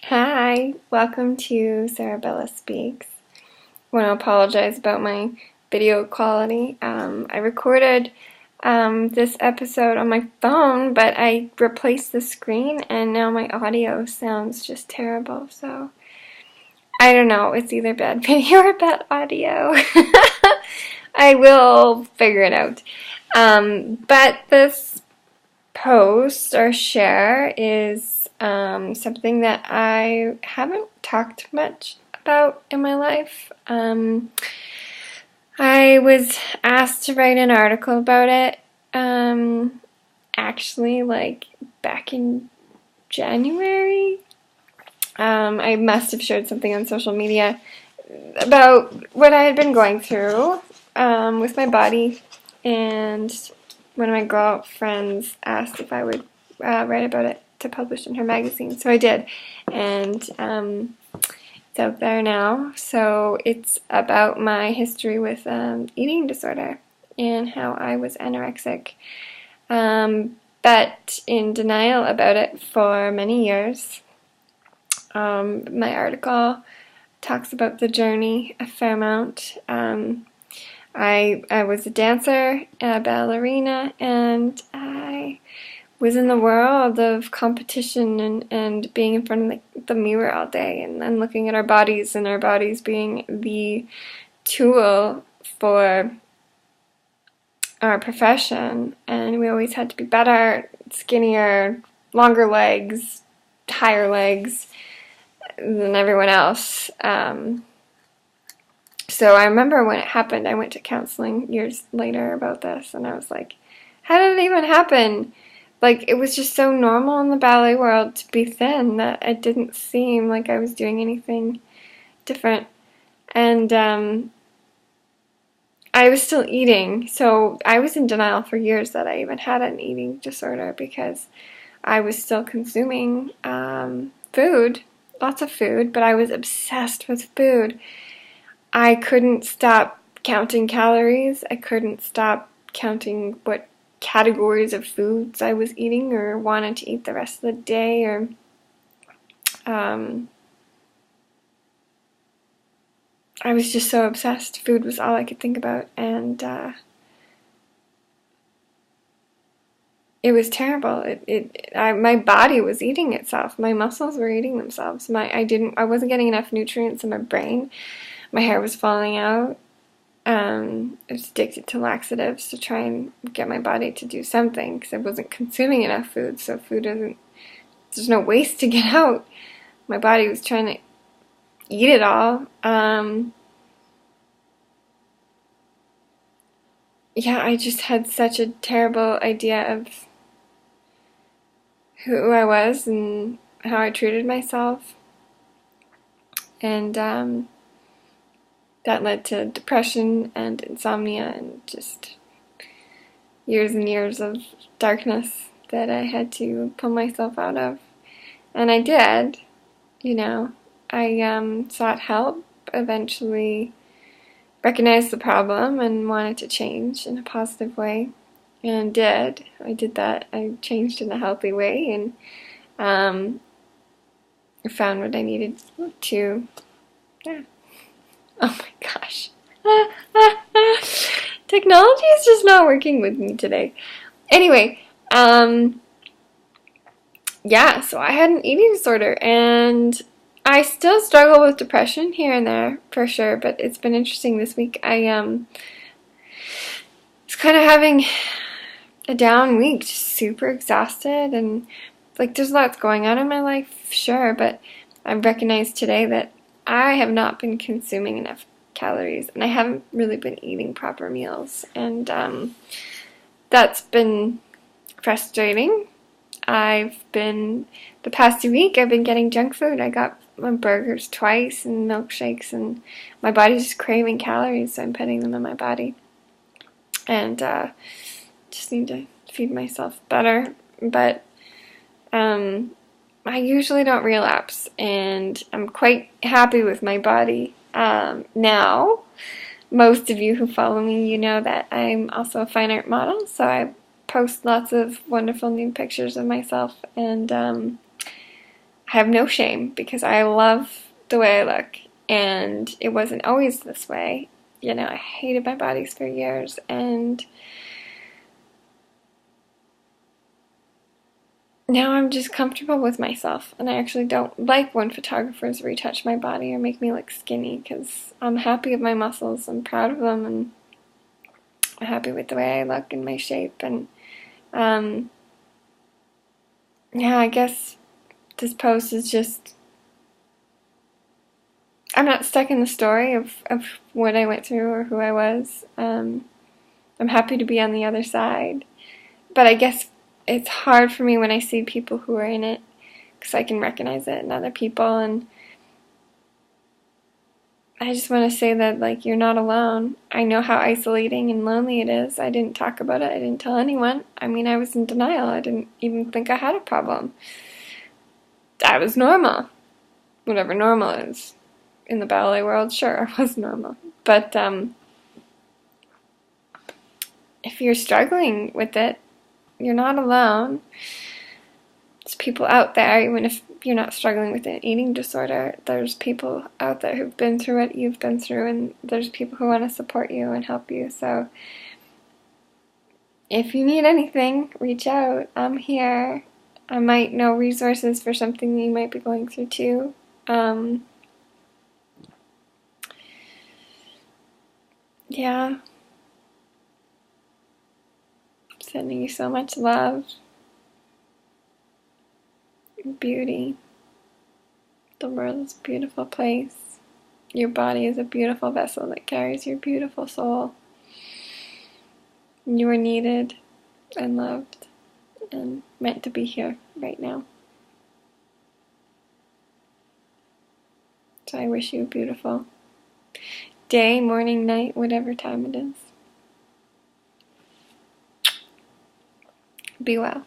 Hi, welcome to Sarah Speaks. I want to apologize about my video quality. I recorded this episode on my phone, but I replaced the screen and now my audio sounds just terrible. So I don't know, it's either bad video or bad audio. I will figure it out. But this post or share is something that I haven't talked much about in my life. I was asked to write an article about it, actually, like back in January. I must have shared something on social media about what I had been going through with my body, and one of my girlfriends asked if I would write about it to publish in her magazine, so I did, and it's out there now. So it's about my history with eating disorder and how I was anorexic, but in denial about it for many years. My article talks about the journey a fair amount. I was a dancer, a ballerina, and I was in the world of competition and being in front of the mirror all day and looking at our bodies, and our bodies being the tool for our profession. And we always had to be better, skinnier, longer legs, higher legs than everyone else. So I remember when it happened, I went to counseling years later about this, and I was like, how did it even happen? Like, it was just so normal in the ballet world to be thin that it didn't seem like I was doing anything different. And I was still eating, so I was in denial for years that I even had an eating disorder, because I was still consuming food, lots of food, but I was obsessed with food. I couldn't stop counting calories. I couldn't stop counting what categories of foods I was eating or wanted to eat the rest of the day, or I was just so obsessed. Food was all I could think about, and it was terrible. My body was eating itself. My muscles were eating themselves. I wasn't getting enough nutrients in my brain. My hair was falling out. I was addicted to laxatives to try and get my body to do something, because I wasn't consuming enough food. So there's no waste to get out. My body was trying to eat it all. Yeah, I just had such a terrible idea of who I was and how I treated myself. And that led to depression and insomnia and just years and years of darkness that I had to pull myself out of. And I did, you know. I sought help, eventually recognized the problem and wanted to change in a positive way, and did. I did that. I changed in a healthy way, and I found what I needed to. Yeah. Oh my gosh. Technology is just not working with me today. Anyway, yeah, so I had an eating disorder, and I still struggle with depression here and there, for sure, but it's been interesting this week. I was kind of having a down week, just super exhausted, and like there's lots going on in my life, sure, but I recognized today that I have not been consuming enough calories, and I haven't really been eating proper meals, and that's been frustrating. The past week, I've been getting junk food. I got my burgers twice and milkshakes, and my body's just craving calories, so I'm putting them in my body. And just need to feed myself better. But I usually don't relapse, and I'm quite happy with my body now. Most of you who follow me, you know that I'm also a fine art model, so I post lots of wonderful new pictures of myself, and I have no shame because I love the way I look, and it wasn't always this way. You know, I hated my bodies for years, and now I'm just comfortable with myself, and I actually don't like when photographers retouch my body or make me look skinny, because I'm happy with my muscles, I'm proud of them, and I'm happy with the way I look and my shape, and yeah, I guess this post is just, I'm not stuck in the story of what I went through or who I was. I'm happy to be on the other side. But I guess it's hard for me when I see people who are in it, because I can recognize it in other people. And I just want to say that, like, you're not alone. I know how isolating and lonely it is. I didn't talk about it. I didn't tell anyone. I mean, I was in denial. I didn't even think I had a problem. I was normal. Whatever normal is. In the ballet world, sure, I was normal. But if you're struggling with it, you're not alone. There's people out there, even if you're not struggling with an eating disorder, there's people out there who've been through what you've been through, and there's people who want to support you and help you. So if you need anything, reach out. I'm here. I might know resources for something you might be going through too. Yeah. Sending you so much love, beauty. The world is a beautiful place. Your body is a beautiful vessel that carries your beautiful soul. You are needed and loved and meant to be here right now. So I wish you a beautiful day, morning, night, whatever time it is. Be well.